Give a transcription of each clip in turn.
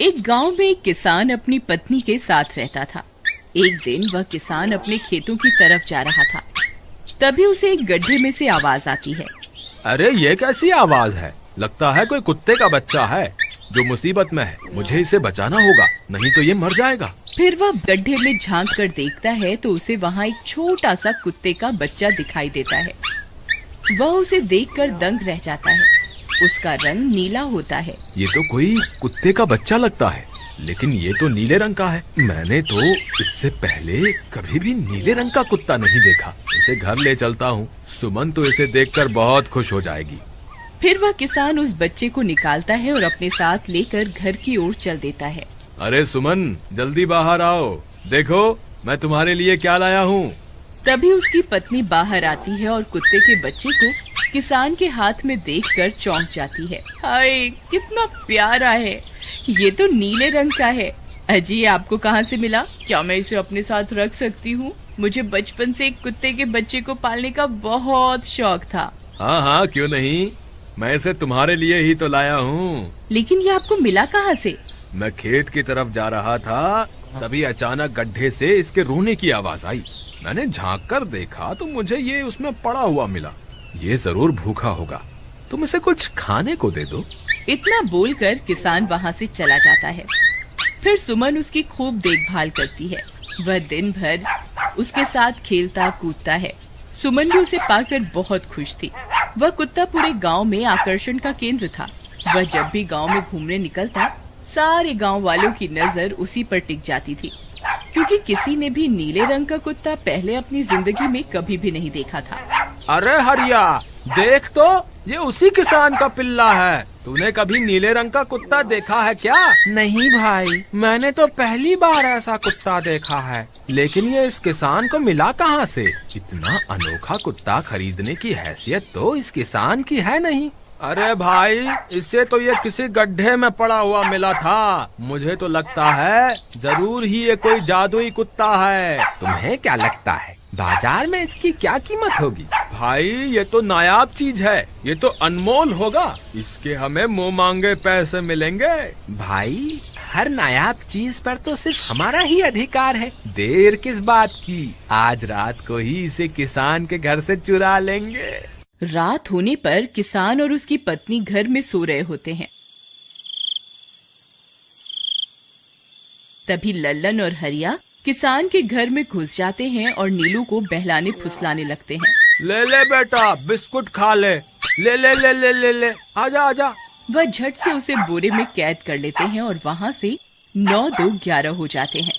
एक गांव में एक किसान अपनी पत्नी के साथ रहता था। एक दिन वह किसान अपने खेतों की तरफ जा रहा था। तभी उसे एक गड्ढे में से आवाज आती है। अरे ये कैसी आवाज है? लगता है कोई कुत्ते का बच्चा है जो मुसीबत में है। मुझे इसे बचाना होगा, नहीं तो ये मर जाएगा। फिर वह गड्ढे में झांक कर देखता है तो उसे वहाँ एक छोटा सा कुत्ते का बच्चा दिखाई देता है। वह उसे देखकर दंग रह जाता है। उसका रंग नीला होता है। ये तो कोई कुत्ते का बच्चा लगता है, लेकिन ये तो नीले रंग का है। मैंने तो इससे पहले कभी भी नीले रंग का कुत्ता नहीं देखा। इसे घर ले चलता हूँ। सुमन तो इसे देखकर बहुत खुश हो जाएगी। फिर वह किसान उस बच्चे को निकालता है और अपने साथ लेकर घर की ओर चल देता है। अरे सुमन, जल्दी बाहर आओ, देखो मैं तुम्हारे लिए क्या लाया हूँ। तभी उसकी पत्नी बाहर आती है और कुत्ते के बच्चे को किसान के हाथ में देखकर चौंक जाती है। हाय, कितना प्यारा है! ये तो नीले रंग का है। अजी, ये आपको कहाँ से मिला? क्या मैं इसे अपने साथ रख सकती हूँ? मुझे बचपन से एक कुत्ते के बच्चे को पालने का बहुत शौक था। हाँ हाँ, क्यों नहीं, मैं इसे तुम्हारे लिए ही तो लाया हूँ। लेकिन ये आपको मिला कहाँ से? मैं खेत की तरफ जा रहा था, तभी अचानक गड्ढे से इसके रोने की आवाज आई। मैंने झांक कर देखा तो मुझे ये उसमें पड़ा हुआ मिला। ये जरूर भूखा होगा, तुम इसे कुछ खाने को दे दो। इतना बोलकर किसान वहाँ से चला जाता है। फिर सुमन उसकी खूब देखभाल करती है। वह दिन भर उसके साथ खेलता कूदता है। सुमन भी उसे पाकर बहुत खुश थी। वह कुत्ता पूरे गांव में आकर्षण का केंद्र था। वह जब भी गांव में घूमने निकलता, सारे गांव वालों की नजर उसी पर टिक जाती थी, क्योंकि किसी ने भी नीले रंग का कुत्ता पहले अपनी जिंदगी में कभी भी नहीं देखा था। अरे हरिया, देख तो, ये उसी किसान का पिल्ला है। तूने कभी नीले रंग का कुत्ता देखा है क्या? नहीं भाई, मैंने तो पहली बार ऐसा कुत्ता देखा है। लेकिन ये इस किसान को मिला कहाँ से? इतना अनोखा कुत्ता खरीदने की हैसियत तो इस किसान की है नहीं। अरे भाई, इससे तो ये किसी गड्ढे में पड़ा हुआ मिला था। मुझे तो लगता है जरूर ही ये कोई जादुई कुत्ता है। तुम्हें क्या लगता है बाजार में इसकी क्या कीमत होगी? भाई, ये तो नायाब चीज है, ये तो अनमोल होगा। इसके हमें मुंह मांगे पैसे मिलेंगे। भाई, हर नायाब चीज पर तो सिर्फ हमारा ही अधिकार है। देर किस बात की, आज रात को ही इसे किसान के घर से चुरा लेंगे। रात होने पर किसान और उसकी पत्नी घर में सो रहे होते हैं। तभी लल्लन और हरिया किसान के घर में घुस जाते हैं और नीलू को बहलाने फुसलाने लगते हैं। ले ले बेटा, बिस्कुट खा ले। ले ले ले ले ले ले, आजा आजा। वह झट से उसे बोरे में कैद कर लेते हैं और वहाँ से 9-2-11 हो जाते हैं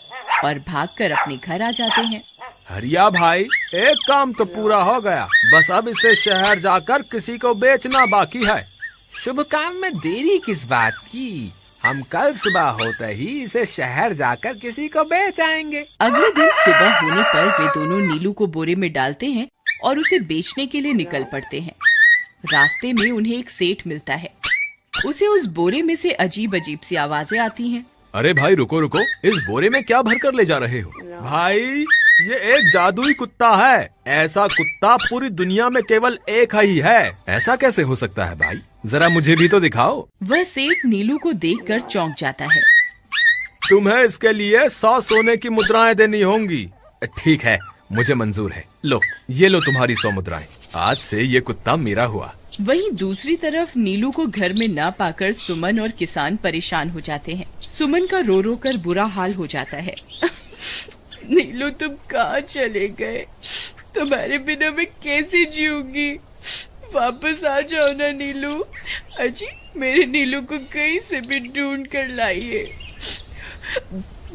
और भागकर अपने घर आ जाते हैं। हरिया भाई, एक काम तो पूरा हो गया, बस अब इसे शहर जाकर किसी को बेचना बाकी है। शुभ काम में देरी किस बात की? हम कल सुबह होते ही इसे शहर जाकर किसी को बेच आएंगे। अगले दिन सुबह होने पर वे दोनों नीलू को बोरे में डालते हैं और उसे बेचने के लिए निकल पड़ते हैं। रास्ते में उन्हें एक सेठ मिलता है। उसे उस बोरे में से अजीब अजीब सी आवाजें आती हैं। अरे भाई, रुको रुको, इस बोरे में क्या भर कर ले जा रहे हो? भाई, ये एक जादुई कुत्ता है। ऐसा कुत्ता पूरी दुनिया में केवल एक ही है। ऐसा कैसे हो सकता है भाई? जरा मुझे भी तो दिखाओ। वह सेठ नीलू को देखकर चौंक जाता है। तुम्हें इसके लिए 100 सोने की मुद्राएं देनी होंगी। ठीक है, मुझे मंजूर है। लो, ये लो तुम्हारी 100 मुद्राएं। आज से ये कुत्ता मेरा हुआ। वहीं दूसरी तरफ नीलू को घर में ना पाकर सुमन और किसान परेशान हो जाते हैं। सुमन का रो रो कर बुरा हाल हो जाता है। नीलू, तुम कहाँ चले गए? तुम्हारे बिना मैं कैसे जीऊंगी? वापस आ जाओ ना नीलू। अजी, मेरे नीलू को कहीं से भी ढूंढ कर लाइए।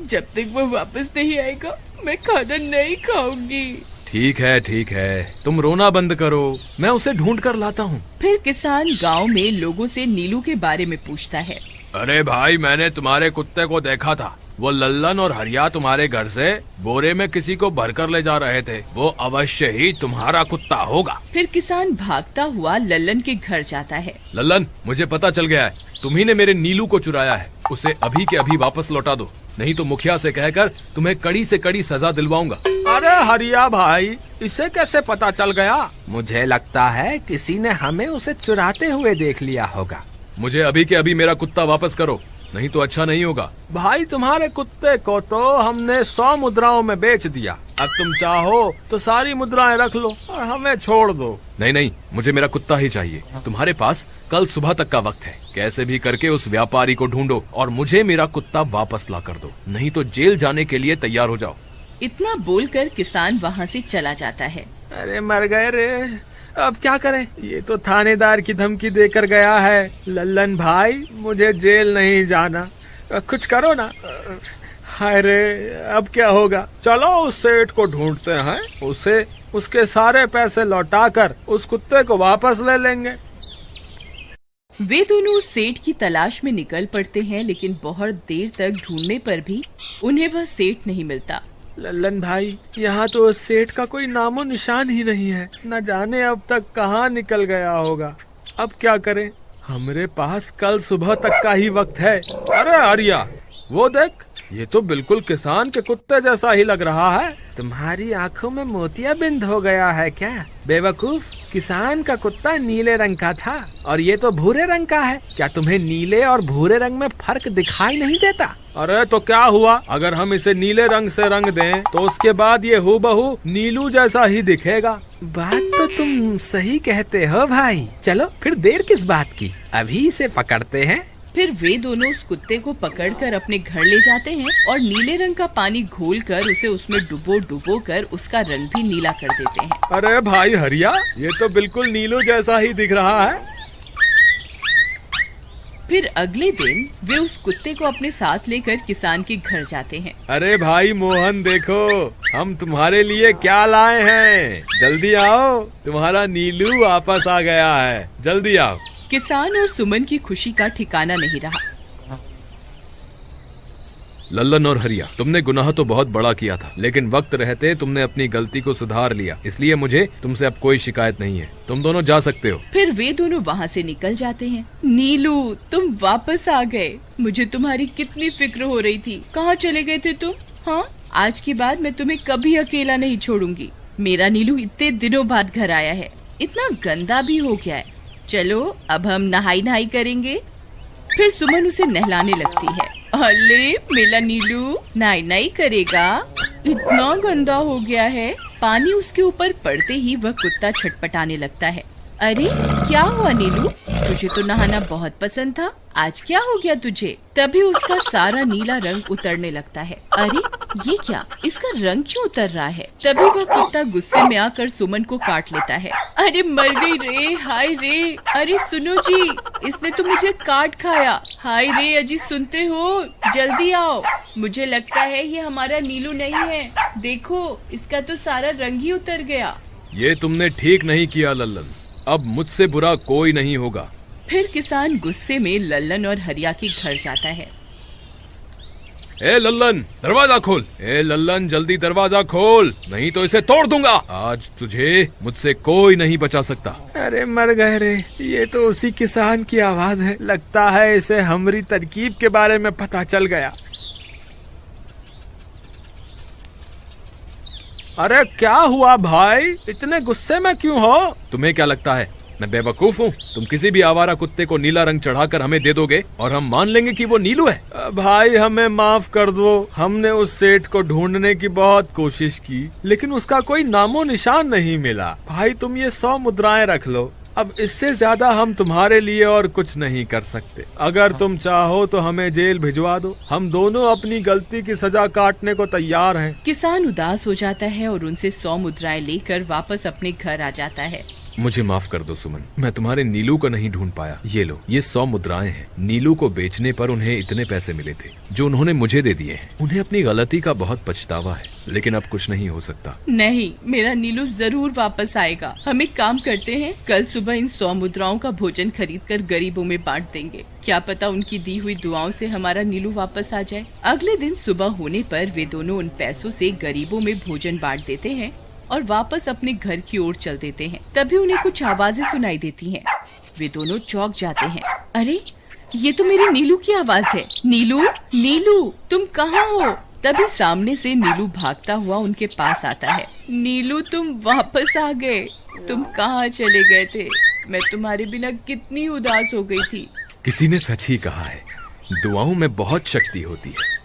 जब तक वो वापस नहीं आएगा, मैं खाना नहीं खाऊंगी। ठीक है, तुम रोना बंद करो, मैं उसे ढूंढ कर लाता हूँ। फिर किसान गांव में लोगों से नीलू के बारे में पूछता है। अरे भाई, मैंने तुम्हारे कुत्ते को देखा था। वो लल्लन और हरिया तुम्हारे घर से बोरे में किसी को भरकर ले जा रहे थे। वो अवश्य ही तुम्हारा कुत्ता होगा। फिर किसान भागता हुआ लल्लन के घर जाता है। लल्लन, मुझे पता चल गया है, तुम्ही ने मेरे नीलू को चुराया है। उसे अभी के अभी वापस लौटा दो, नहीं तो मुखिया से कहकर तुम्हें कड़ी से कड़ी सजा दिलवाऊंगा। अरे हरिया भाई, इसे कैसे पता चल गया? मुझे लगता है किसी ने हमें उसे चुराते हुए देख लिया होगा। मुझे अभी के अभी मेरा कुत्ता वापस करो, नहीं तो अच्छा नहीं होगा। भाई तुम्हारे कुत्ते को तो हमने 100 मुद्राओं में बेच दिया, अब तुम चाहो तो सारी मुद्राएं रख लो और हमें छोड़ दो। नहीं नहीं, मुझे मेरा कुत्ता ही चाहिए। तुम्हारे पास कल सुबह तक का वक्त है, कैसे भी करके उस व्यापारी को ढूंढो और मुझे मेरा कुत्ता वापस ला कर दो, नहीं तो जेल जाने के लिए तैयार हो जाओ। इतना बोलकर किसान वहाँ से चला जाता है। अरे मर गए रे, अब क्या करें, ये तो थानेदार की धमकी देकर गया है। लल्लन भाई मुझे जेल नहीं जाना, कुछ करो ना। हाय रे, अब क्या होगा। चलो उस सेठ को ढूंढते हैं, उसे उसके सारे पैसे लौटाकर उस कुत्ते को वापस ले लेंगे। वे दोनों उस सेठ की तलाश में निकल पड़ते हैं, लेकिन बहुत देर तक ढूंढने पर भी उन्हें वह सेठ नहीं मिलता। लल्लन भाई, यहाँ तो उस सेठ का कोई नामो निशान ही नहीं है, न जाने अब तक कहाँ निकल गया होगा। अब क्या करें, हमारे पास कल सुबह तक का ही वक्त है। अरे आर्या, वो देख, ये तो बिल्कुल किसान के कुत्ते जैसा ही लग रहा है। तुम्हारी आंखों में मोतियाबिंद हो गया है क्या बेवकूफ? किसान का कुत्ता नीले रंग का था और ये तो भूरे रंग का है। क्या तुम्हें नीले और भूरे रंग में फर्क दिखाई नहीं देता? अरे तो क्या हुआ, अगर हम इसे नीले रंग से रंग दें तो उसके बाद ये हूबहू नीलू जैसा ही दिखेगा। बात तो तुम सही कहते हो भाई, चलो फिर देर किस बात की, अभी इसे पकड़ते हैं। फिर वे दोनों उस कुत्ते को पकड़कर अपने घर ले जाते हैं और नीले रंग का पानी घोलकर उसे उसमें डुबो कर उसका रंग भी नीला कर देते हैं। अरे भाई हरिया, ये तो बिल्कुल नीलू जैसा ही दिख रहा है। फिर अगले दिन वे उस कुत्ते को अपने साथ लेकर किसान के घर जाते हैं। अरे भाई मोहन, देखो हम तुम्हारे लिए क्या लाए हैं, जल्दी आओ, तुम्हारा नीलू वापस आ गया है, जल्दी आओ। किसान और सुमन की खुशी का ठिकाना नहीं रहा। लल्लन और हरिया, तुमने गुनाह तो बहुत बड़ा किया था, लेकिन वक्त रहते तुमने अपनी गलती को सुधार लिया, इसलिए मुझे तुमसे अब कोई शिकायत नहीं है, तुम दोनों जा सकते हो। फिर वे दोनों वहाँ से निकल जाते हैं। नीलू, तुम वापस आ गए, मुझे तुम्हारी कितनी फिक्र हो रही थी, कहाँ चले गए थे तुम? हाँ, आज के बाद मैं तुम्हें कभी अकेला नहीं छोड़ूंगी। मेरा नीलू इतने दिनों बाद घर आया है, इतना गंदा भी हो गया है। चलो अब हम नहाई करेंगे। फिर सुमन उसे नहलाने लगती है। अरे मेरा नीलू नहाई करेगा, इतना गंदा हो गया है। पानी उसके ऊपर पड़ते ही वह कुत्ता छटपटाने लगता है। अरे क्या हुआ नीलू, तुझे तो नहाना बहुत पसंद था, आज क्या हो गया तुझे? तभी उसका सारा नीला रंग उतरने लगता है। अरे ये क्या, इसका रंग क्यों उतर रहा है? तभी वह कुत्ता गुस्से में आकर सुमन को काट लेता है। अरे मर गई रे, हाय रे, अरे सुनो जी, इसने तो मुझे काट खाया। हाय रे अजी, सुनते हो, जल्दी आओ, मुझे लगता है ये हमारा नीलू नहीं है, देखो इसका तो सारा रंग ही उतर गया। ये तुमने ठीक नहीं किया लल्लन, अब मुझसे बुरा कोई नहीं होगा। फिर किसान गुस्से में लल्लन और हरिया के घर जाता है। ए लल्लन, दरवाजा खोल। ए लल्लन, जल्दी दरवाजा खोल, नहीं तो इसे तोड़ दूंगा। आज तुझे मुझसे कोई नहीं बचा सकता। अरे मर गए रे, ये तो उसी किसान की आवाज है, लगता है इसे हमारी तरकीब के बारे में पता चल गया। अरे क्या हुआ भाई, इतने गुस्से में क्यों हो? तुम्हें क्या लगता है मैं बेवकूफ हूँ? तुम किसी भी आवारा कुत्ते को नीला रंग चढ़ाकर हमें दे दोगे और हम मान लेंगे कि वो नीलू है? भाई हमें माफ कर दो, हमने उस सेठ को ढूंढने की बहुत कोशिश की, लेकिन उसका कोई नामो निशान नहीं मिला। भाई तुम ये 100 मुद्राएं रख लो, अब इससे ज्यादा हम तुम्हारे लिए और कुछ नहीं कर सकते। अगर तुम चाहो तो हमें जेल भिजवा दो, हम दोनों अपनी गलती की सजा काटने को तैयार हैं। किसान उदास हो जाता है और उनसे 100 मुद्राएं लेकर वापस अपने घर आ जाता है। मुझे माफ कर दो सुमन, मैं तुम्हारे नीलू को नहीं ढूंढ पाया। ये लो, ये 100 मुद्राएं हैं। नीलू को बेचने पर उन्हें इतने पैसे मिले थे जो उन्होंने मुझे दे दिए हैं। उन्हें अपनी गलती का बहुत पछतावा है, लेकिन अब कुछ नहीं हो सकता। नहीं, मेरा नीलू जरूर वापस आएगा। हम एक काम करते हैं, कल सुबह इन 100 मुद्राओं का भोजन खरीदकर गरीबों में बांट देंगे। क्या पता उनकी दी हुई दुआओं से हमारा नीलू वापस आ जाए। अगले दिन सुबह होने पर वे दोनों उन पैसों से गरीबों में भोजन बांट देते हैं और वापस अपने घर की ओर चल देते हैं। तभी उन्हें कुछ आवाजें सुनाई देती हैं। वे दोनों चौंक जाते हैं। अरे ये तो मेरी नीलू की आवाज है। नीलू, नीलू तुम कहाँ हो? तभी सामने से नीलू भागता हुआ उनके पास आता है। नीलू तुम वापस आ गए, तुम कहाँ चले गए थे? मैं तुम्हारे बिना कितनी उदास हो गई थी। किसी ने सच ही कहा है, दुआओं में बहुत शक्ति होती है।